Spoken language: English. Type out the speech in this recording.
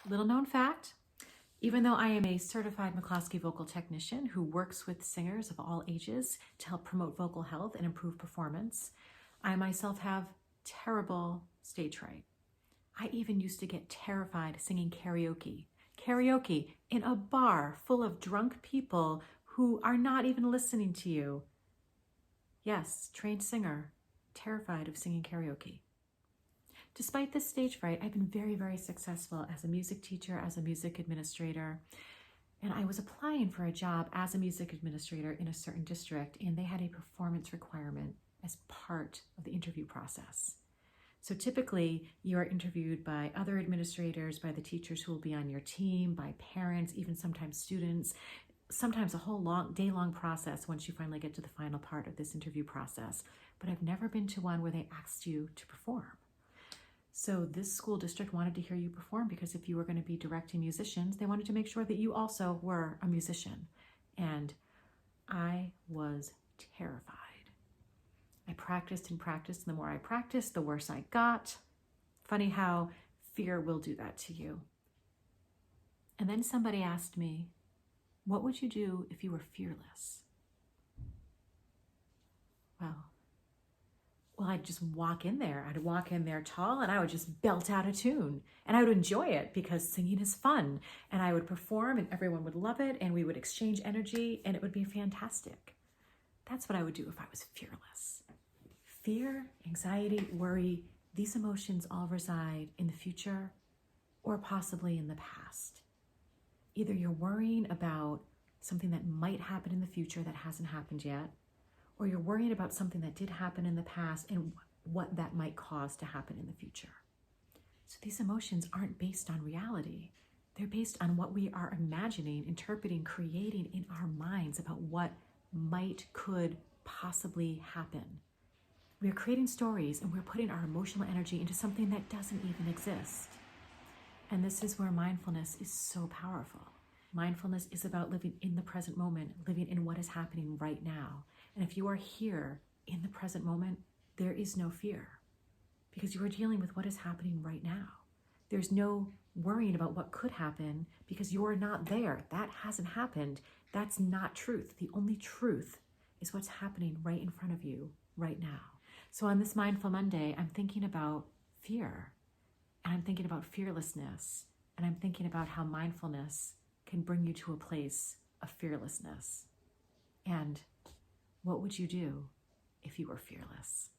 Little known fact, even though I am a certified McCloskey vocal technician who works with singers of all ages to help promote vocal health and improve performance, I myself have terrible stage fright. I even used to get terrified singing karaoke. Karaoke in a bar full of drunk people who are not even listening to you. Yes, trained singer, terrified of singing karaoke. Despite this stage fright, I've been very, very successful as a music teacher, as a music administrator. And I was applying for a job as a music administrator in a certain district, and they had a performance requirement as part of the interview process. So typically, you are interviewed by other administrators, by the teachers who will be on your team, by parents, even sometimes students, sometimes a whole day-long process once you finally get to the final part of this interview process. But I've never been to one where they asked you to perform. So this school district wanted to hear you perform because if you were going to be directing musicians, they wanted to make sure that you also were a musician. And I was terrified. I practiced and practiced, and the more I practiced, the worse I got. Funny how fear will do that to you. And then somebody asked me, what would you do if you were fearless? Well, I'd just walk in there. I'd walk in there tall and I would just belt out a tune. And I would enjoy it because singing is fun. And I would perform and everyone would love it and we would exchange energy and it would be fantastic. That's what I would do if I was fearless. Fear, anxiety, worry, these emotions all reside in the future or possibly in the past. Either you're worrying about something that might happen in the future that hasn't happened yet, or you're worrying about something that did happen in the past and what that might cause to happen in the future. So these emotions aren't based on reality. They're based on what we are imagining, interpreting, creating in our minds about what might, could possibly happen. We're creating stories and we're putting our emotional energy into something that doesn't even exist. And this is where mindfulness is so powerful. Mindfulness is about living in the present moment, living in what is happening right now. And if you are here in the present moment, there is no fear because you are dealing with what is happening right now. There's no worrying about what could happen because you are not there. That hasn't happened. That's not truth. The only truth is what's happening right in front of you right now. So on this Mindful Monday, I'm thinking about fear and I'm thinking about fearlessness and I'm thinking about how mindfulness can bring you to a place of fearlessness. And what would you do if you were fearless?